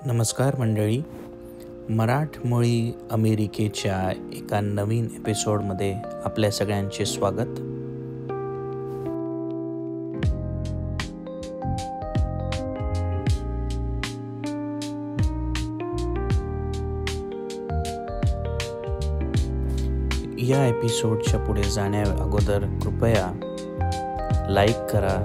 नमस्कार मंडळी, मराठमोळी अमेरिकेच्या एका नवीन एपिसोडमध्ये आपल्या सगळ्यांचे स्वागत. या एपिसोडच्या पुढे जाण्या अगोदर कृपया लाईक करा,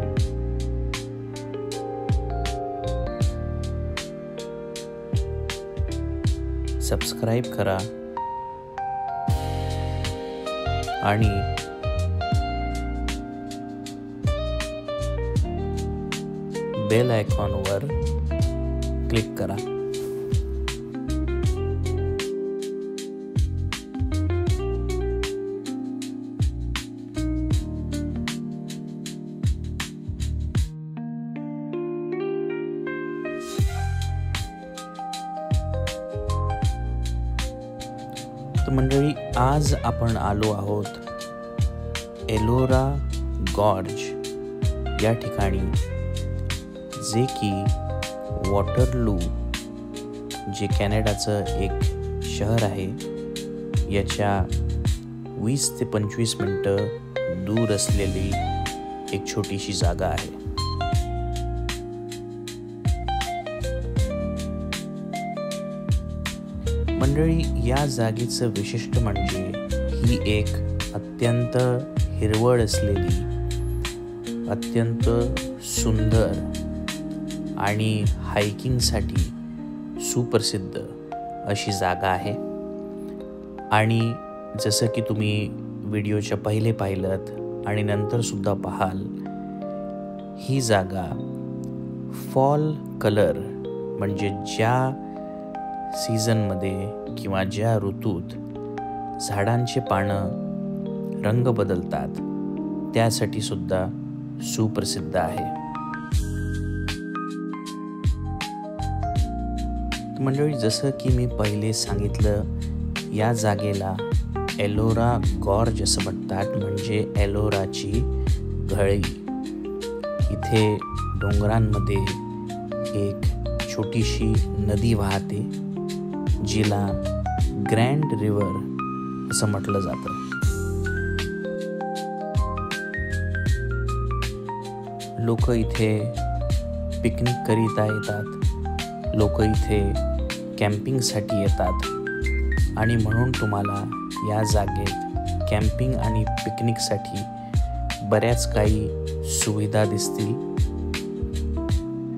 सबस्क्राईब करा आणि बेल आयकॉनवर क्लिक करा. मंडळी, आज आपण आलो आहोत एलोरा गॉर्ज या ठिकाणी, जे की वॉटरलू, जे कॅनडाचं एक शहर आहे, याच्या 20 ते 25 मिनिटं दूर असलेली एक छोटीशी जागा आहे. मंडळी, या जागेचं विशिष्ट म्हणजे ही एक अत्यंत हिरवळ असलेली, अत्यंत सुंदर आणि हायकिंगसाठी सुप्रसिद्ध अशी जागा आहे. आणि जसं की तुम्ही व्हिडिओच्या पहिले पाहिलं आणि नंतर सुद्धा पाहाल, ही जागा फॉल कलर म्हणजे ज्या सीझनमध्ये किंवा ज्या ऋतूत झाडांचे पानं रंग बदलतात त्यासाठी सुद्धा सुप्रसिद्ध आहे. मंडळी, जसं की मी पहिले सांगितलं, या जागेला एलोरा गॉर्ज असं म्हणतात, म्हणजे एलोराची घळी. इथे डोंगरांमध्ये एक छोटीशी नदी वाहते, जिला ग्रँड रिव्हर असं म्हटलं जातं. लोक इथे पिकनिक करिता येतात, लोक इथे कॅम्पिंगसाठी येतात आणि म्हणून तुम्हाला या जागेत कॅम्पिंग आणि पिकनिकसाठी बऱ्याच काही सुविधा दिसतील,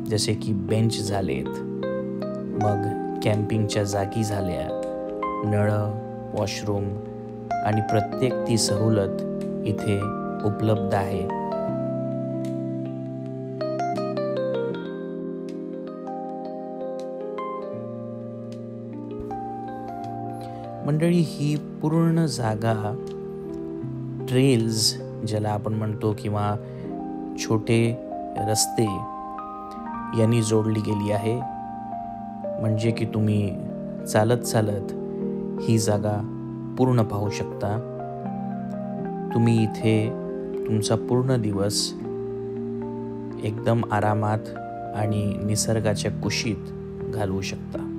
जसे की बेंच झालेत, मग कॅम्पिंगच्या जागी झाल्या, नळं, वॉशरूम आणि प्रत्येक ती सवलत इथे उपलब्ध आहे. मंडळी, ही पूर्ण जागा ट्रेल्स ज्याला आपण म्हणतो किंवा छोटे रस्ते यांनी जोडली गेली आहे, म्हणजे की तुम्ही चालत चालत ही जागा पूर्ण पाहू शकता. तुम्ही इथे तुमचा पूर्ण दिवस एकदम आरामात आणि निसर्गाच्या कुशीत घालवू शकता.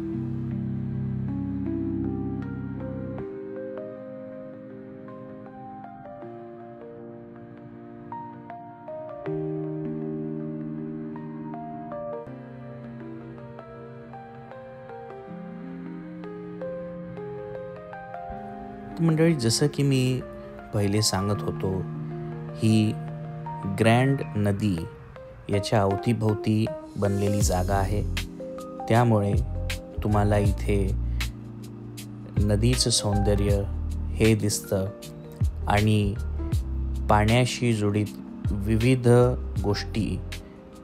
मंडळी, जसं की मी पहिले सांगत होतो, ही ग्रँड नदी याच्या अवतीभोवती बनलेली जागा आहे. त्यामुळे तुम्हाला इथे नदीचं सौंदर्य हे दिसतं आणि पाण्याशी जोडीत विविध गोष्टी,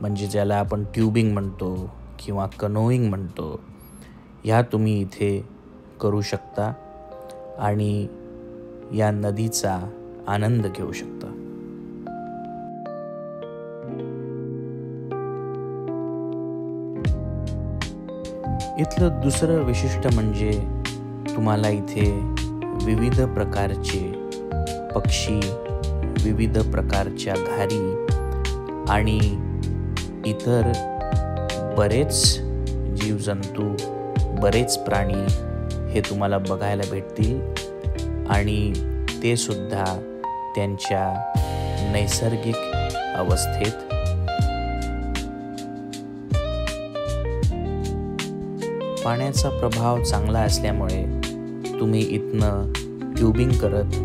म्हणजे ज्याला आपण ट्यूबिंग म्हणतो किंवा कनोईंग म्हणतो, ह्या तुम्ही इथे करू शकता आणि या नदीचा आनंद घेऊ शकता. इथलं दुसरं विशिष्ट म्हणजे तुम्हाला इथे विविध प्रकारचे पक्षी, विविध प्रकारच्या घारी आणि इतर बरेच जीवजंतू, बरेच प्राणी हे तुम्हाला बघायला भेटतील आणि ते सुद्धा त्यांच्या नैसर्गिक अवस्थेत. पाण्याचा प्रभाव चांगला असल्यामुळे तुम्ही इथनं ट्यूबिंग करत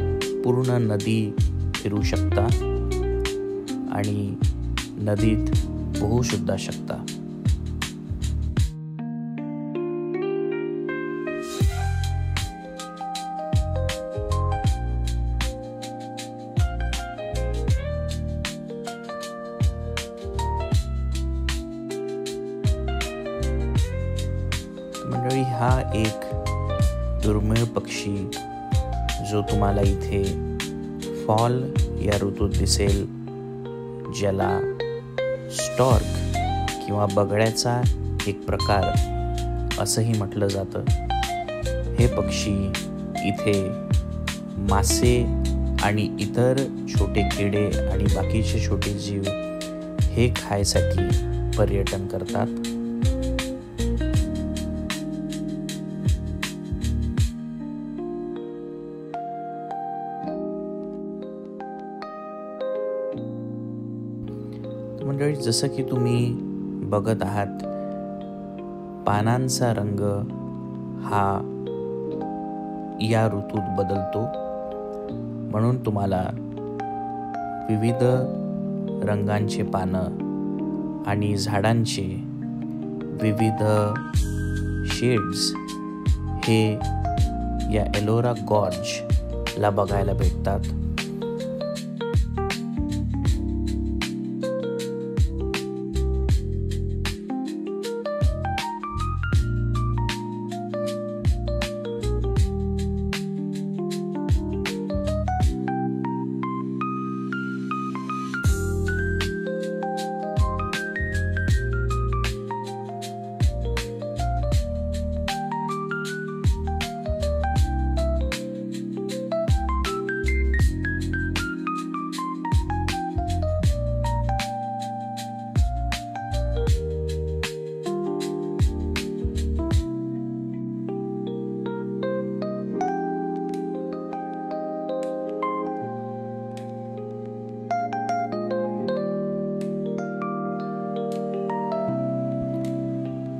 पूर्ण नदी फिरू शकता आणि नदीत पोहू सुद्धा शकता. मंडळी, हा एक दुर्मिळ पक्षी जो तुम्हाला इथे फॉल या ऋतूत दिसेल, ज्याला स्टॉर्क किंवा बगळ्याचा एक प्रकार असंही म्हटलं जातं. हे पक्षी इथे मासे आणि इतर छोटे किडे आणि बाकीचे छोटे जीव हे खायसाठी पर्यटन करतात. मंडळी, जसं की तुम्ही बघत आहात, पानांचा रंग हा या ऋतूत बदलतो, म्हणून तुम्हाला विविध रंगांचे पानं आणि झाडांचे विविध शेड्स हे या एलोरा गॉर्जला बघायला भेटतात.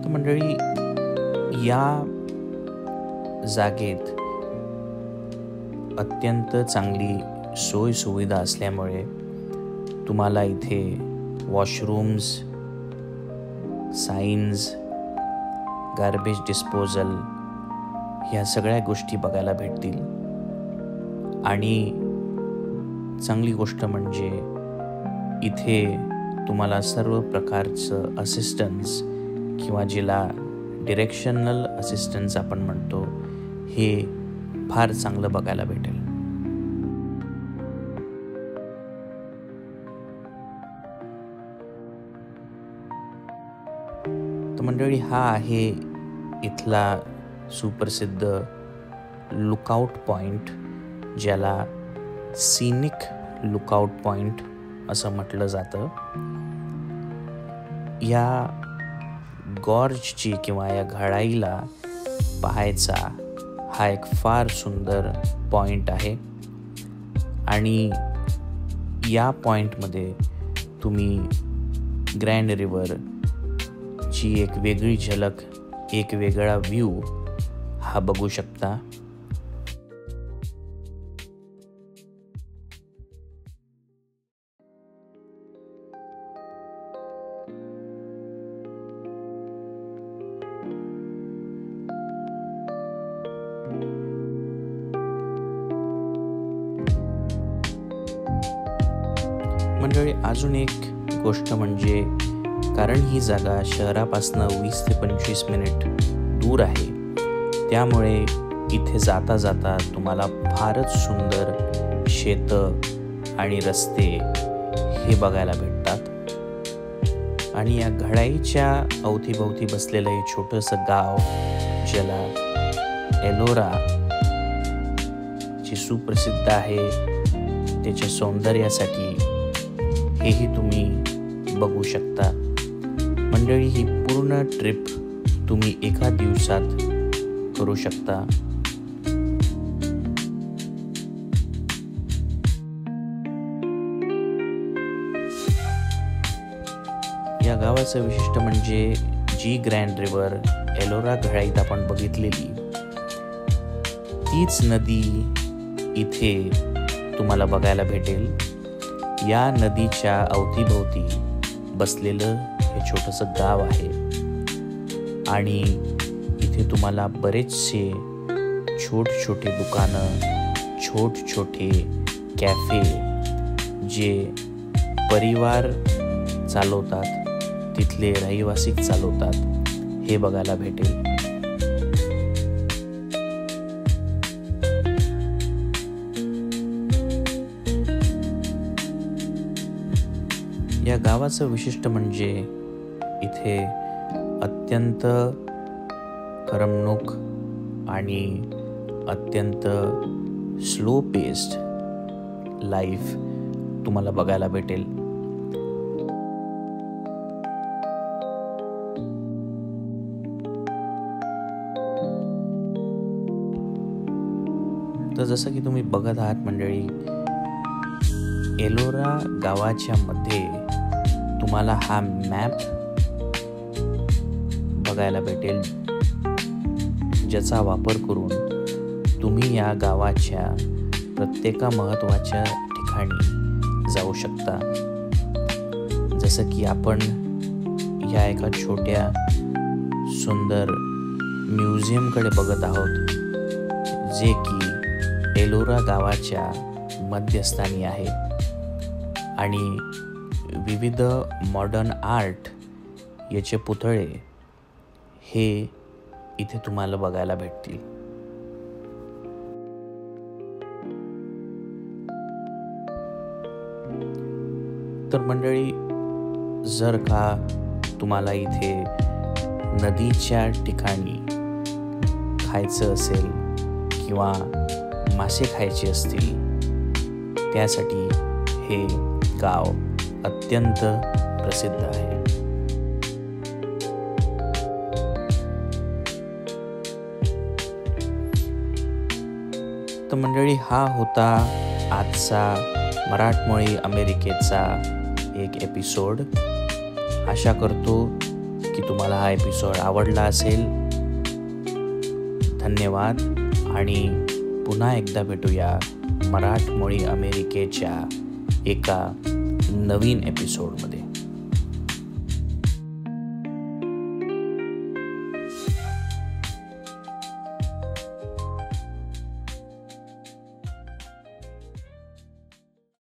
मंडळी, या जागेत अत्यंत चांगली सोय सुविधा असल्यामुळे तुम्हाला इथे वॉशरूम्स, साईन्स, गार्बेज डिस्पोजल ह्या सगळ्या गोष्टी बघायला भेटतील. आणि चांगली गोष्ट म्हणजे इथे तुम्हाला सर्व प्रकारचं असिस्टन्स किंवा जिला डिरेक्शनल असिस्टन्स आपण म्हणतो, हे फार चांगलं बघायला भेटेल. तर मंडळी, हा आहे इथला सुप्रसिद्ध लुकआउट पॉइंट, ज्याला सीनिक लुकआउट पॉइंट असं म्हटलं जातं. या गॉर्जची किंवा या घळाईला पाहायचा हा एक फार सुंदर पॉइंट आहे आणि या पॉइंटमध्ये तुम्ही ग्रँड रिव्हरची एक वेगळी झलक, एक वेगळा व्ह्यू हा बघू शकता. मंडळी, अजून एक गोष्ट म्हणजे, कारण ही जागा शहरापासून 20 ते 25 मिनिट दूर आहे, त्यामुळे इथे जाता जाता तुम्हाला फारच सुंदर शेतं आणि रस्ते हे बघायला भेटतात. आणि या घळाईच्या अवतीभोवती बसलेलं हे छोटंसं गाव, ज्याला एलोरा जे सुप्रसिद्ध आहे त्याच्या सौंदर्यासाठी, हेही तुम्ही बघू शकता. मंडळी, ही पूर्ण ट्रिप तुम्ही एका दिवसात करू शकता. या गावाचं विशिष्ट म्हणजे जी ग्रँड रिव्हर एलोरा घळाईत आपण बघितलेली तीच नदी इथे तुम्हाला बघायला भेटेल. या नदीच्या अवतीभोवती बसलेलं हे छोटंसं गाव आहे आणि इथे तुम्हाला बरेचसे छोटे दुकानं, छोटे कॅफे जे परिवार चालवतात, तिथले रहिवासी चालवतात हे बघायला भेटेल. या गावाचं विशिष्ट म्हणजे इथे अत्यंत करमणूक आणि अत्यंत स्लो पेस्ड लाईफ तुम्हाला बघायला भेटेल. तर जसं की तुम्ही बघत आहात मंडळी, एलोरा गावाच्या मध्ये तुम्हाला हा मॅप बघायला भेटेल, ज्याचा वापर करून तुम्ही या गावाच्या प्रत्येक महत्त्वाच्या ठिकाणी जाऊ शकता. जसं की आपण या एका छोट्या सुंदर म्युझियमकडे बघत आहोत, जे की एलोरा गावाच्या मध्यस्थानी आहे आणि विविध मॉडर्न आर्ट याचे पुतळे हे इथे तुम्हाला बघायला भेटतील. तर मंडळी, जर का तुम्हाला इथे नदीच्या ठिकाणी खायचं असेल किंवा मासे खायचे असतील, त्यासाठी हे गाव अत्यंत प्रसिद्ध आहे. तर मंडळी, हा होता आजचा मराठमोळी अमेरिकेचा एक एपिसोड. आशा करतो की तुम्हाला हा एपिसोड आवडला असेल. धन्यवाद आणि पुन्हा एकदा भेटूया मराठमोळी अमेरिकेच्या एका नवीन एपिसोडमध्ये.